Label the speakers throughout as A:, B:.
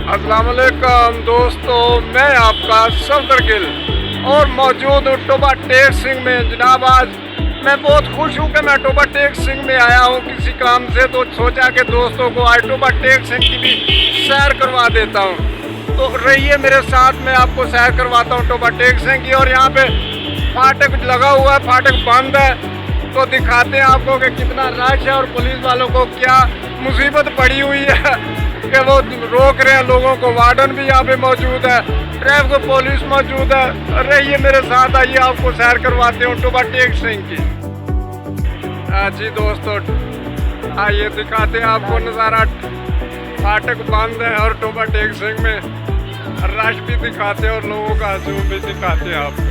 A: अस्सलाम वालेकुम दोस्तों, मैं आपका सफदर गिल और मौजूद हूँ टोबा टेक सिंह में। जनाब, आज मैं बहुत खुश हूँ कि मैं टोबा टेक सिंह में आया हूँ किसी काम से, तो सोचा कि दोस्तों को आज टोबा टेक सिंह की भी सैर करवा देता हूँ। तो रहिए मेरे साथ, मैं आपको सैर करवाता हूँ टोबा टेक सिंह की। और यहाँ पे फाटक लगा हुआ है, फाटक बंद है, तो दिखाते हैं आपको कि कितना रश है और पुलिस वालों को क्या मुसीबत पड़ी हुई है कि वो रोक रहे हैं लोगों को। वार्डन भी यहाँ पे मौजूद है, ट्रैफिक पुलिस मौजूद है। रहिए मेरे साथ, आइए आपको सैर करवाते हैं टोबा टेक सिंह की। जी दोस्तों, आइए दिखाते हैं आपको नज़ारा। फाटक बंद है और टोबा टेक सिंह में रश भी दिखाते हैं और लोगों का हजूम भी दिखाते हैं आपको।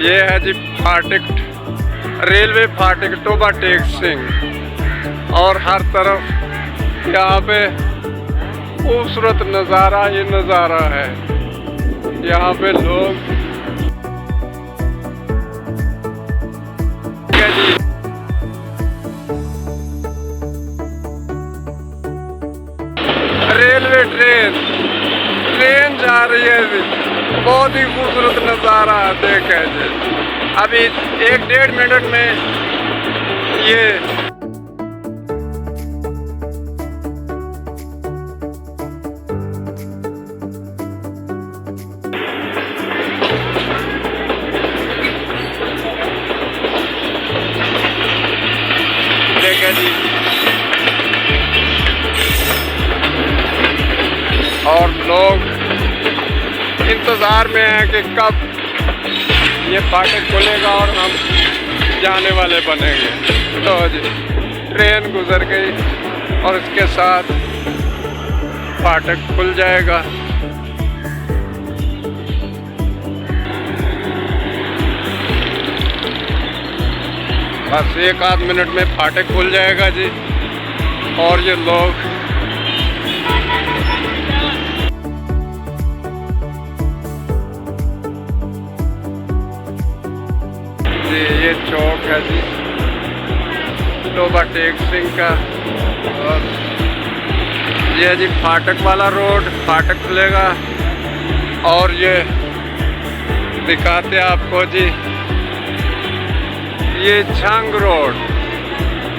A: ये है जी फाटक, रेलवे फाटक टोबा टेक सिंह। और हर तरफ यहाँ पे खूबसूरत नज़ारा ही नज़ारा है। यहाँ पे लोग रेलवे ट्रेन जा रही है जी, बहुत ही खूबसूरत नज़ारा देखे जी। अभी 1-1.5 मिनट में ये देखे जी। और लोग इंतज़ार में हैं कि कब ये फाटक खुलेगा और हम जाने वाले बनेंगे। तो जी ट्रेन गुजर गई और इसके साथ फाटक खुल जाएगा। बस 1-8 मिनट में फाटक खुल जाएगा जी। और ये लोग ये चौक है जी टोबा टेक सिंह का। और ये जी फाटक वाला रोड, फाटक खुलेगा। और ये दिखाते हैं आपको जी, ये झंग रोड,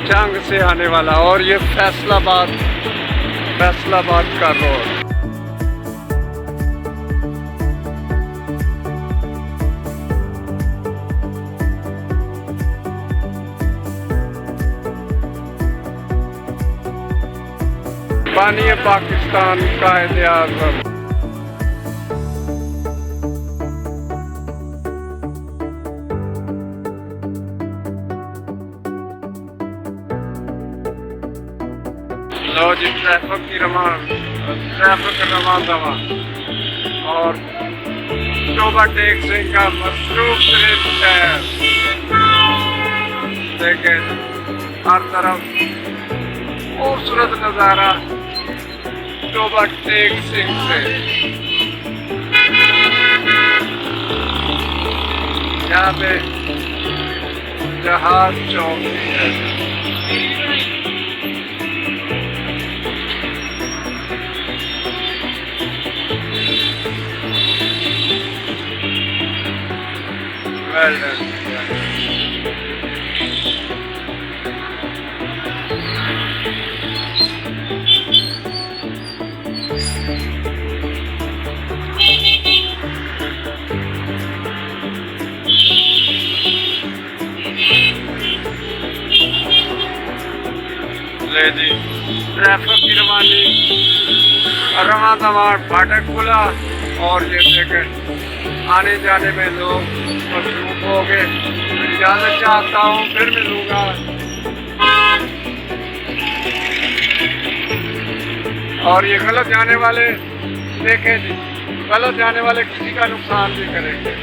A: झंग से आने वाला। और ये फैसलाबाद का रोड। पानी है पाकिस्तान का इतिहास। लो जी ट्रैफिक रवा दवा। और टोबा टेक सिंह का मशरूफ शहर देखे, हर तरफ खूबसूरत नज़ारा टोबा टेक सिंह से। यहाँ पे जहाज चौक है। Well done. ले जी ट्रैफिक की रवा दवा, फाटक खुला। और ये देखें आने जाने में लोग मसरूफ हो गए। इजाज़त चाहता हूँ, फिर मिलूँगा। और ये गलत जाने वाले देखें जी, गलत जाने वाले किसी का नुकसान भी करेंगे।